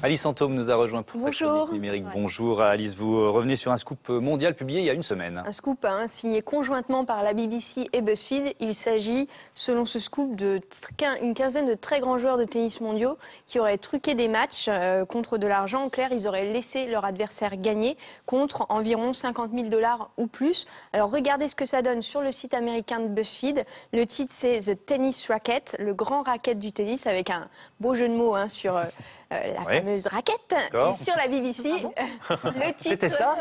Alice Antôme nous a rejoint pour sa chronique numérique. Bonjour Alice, vous revenez sur un scoop mondial publié il y a une semaine. Un scoop signé conjointement par la BBC et BuzzFeed. Il s'agit, selon ce scoop, d'une quinzaine de très grands joueurs de tennis mondiaux qui auraient truqué des matchs contre de l'argent. En clair, ils auraient laissé leur adversaire gagner contre environ 50 000 $ ou plus. Alors regardez ce que ça donne sur le site américain de BuzzFeed. Le titre, c'est The Tennis Racket, le grand racket du tennis, avec un beau jeu de mots sur la fameuse raquette. Et sur la BBC, le titre... C'était ça.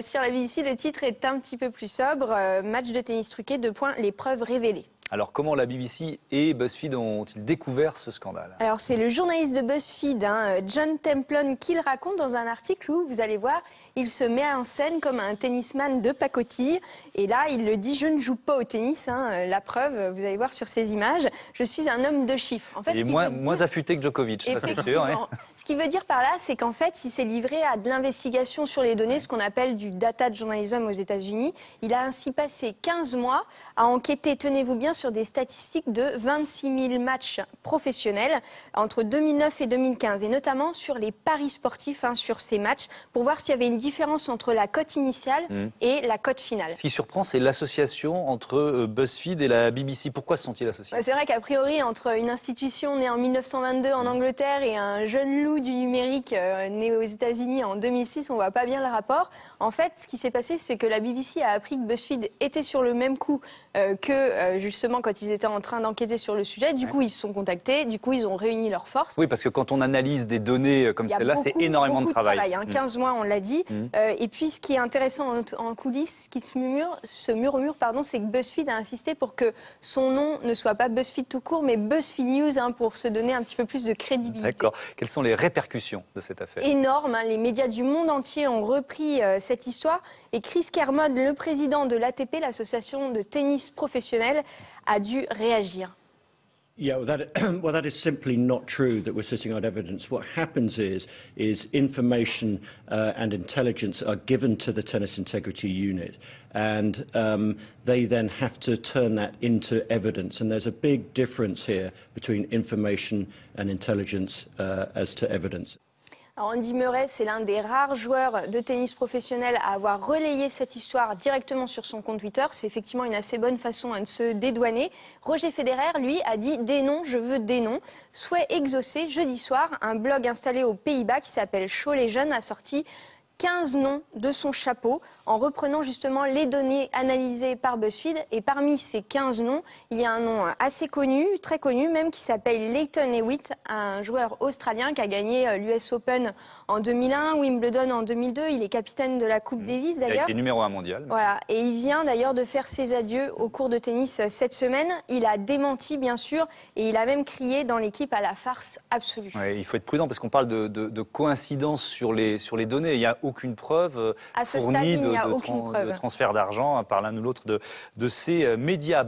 Sur la BBC, le titre est un petit peu plus sobre. Match de tennis truqué, les preuves révélées. Alors, comment la BBC et BuzzFeed ont-ils découvert ce scandale? Alors, c'est le journaliste de BuzzFeed, John Templon, qui le raconte dans un article où, vous allez voir, il se met en scène comme un tennisman de pacotille. Et là, il le dit, je ne joue pas au tennis. La preuve, vous allez voir sur ces images, je suis un homme de chiffres. En fait, il est moins affûté que Djokovic, ça c'est sûr. Ce qu'il veut dire par là, c'est qu'en fait, il s'est livré à de l'investigation sur les données, ce qu'on appelle du data journalism aux États-Unis. Il a ainsi passé 15 mois à enquêter, tenez-vous bien, sur des statistiques de 26 000 matchs professionnels entre 2009 et 2015, et notamment sur les paris sportifs sur ces matchs, pour voir s'il y avait une différence entre la cote initiale et la cote finale. Ce qui surprend, c'est l'association entre BuzzFeed et la BBC. Pourquoi se sont-ils associés? C'est vrai qu'a priori, entre une institution née en 1922 en Angleterre et un jeune loup du numérique né aux États-Unis en 2006, on voit pas bien le rapport. En fait, ce qui s'est passé, c'est que la BBC a appris que BuzzFeed était sur le même coup que justement quand ils étaient en train d'enquêter sur le sujet. Du coup, ils se sont contactés, du coup, ils ont réuni leurs forces. Oui, parce que quand on analyse des données comme celle-là, c'est énormément de travail. 15 mois, on l'a dit. Et puis, ce qui est intéressant en coulisses, ce qui se murmure, c'est que BuzzFeed a insisté pour que son nom ne soit pas BuzzFeed tout court, mais BuzzFeed News, pour se donner un petit peu plus de crédibilité. D'accord. Quelles sont les répercussions de cette affaire? Énorme. Les médias du monde entier ont repris cette histoire. Et Chris Kermode, le président de l'ATP, l'association de tennis professionnel, a dû réagir. Yeah, well, that is simply not true that we're sitting on evidence. What happens is information and intelligence are given to the Tennis Integrity Unit, and they then have to turn that into evidence. And there's a big difference here between information and intelligence as to evidence. Alors Andy Murray, c'est l'un des rares joueurs de tennis professionnel à avoir relayé cette histoire directement sur son compte Twitter. C'est effectivement une assez bonne façon de se dédouaner. Roger Federer, lui, a dit « des noms, je veux des noms ». Souhait exaucé, jeudi soir, un blog installé aux Pays-Bas qui s'appelle Show Legend a sorti 15 noms de son chapeau en reprenant justement les données analysées par BuzzFeed. Et parmi ces 15 noms, il y a un nom assez connu, très connu même, qui s'appelle Lleyton Hewitt, un joueur australien qui a gagné l'US Open en 2001, Wimbledon en 2002. Il est capitaine de la Coupe Davis d'ailleurs. Il a été numéro 1 mondial. Voilà, et il vient d'ailleurs de faire ses adieux au cours de tennis cette semaine. Il a démenti bien sûr et il a même crié dans l'équipe à la farce absolue. Ouais, il faut être prudent parce qu'on parle de coïncidence sur les données. Il y a aucune preuve fournie de transfert d'argent par l'un ou l'autre de ces médias.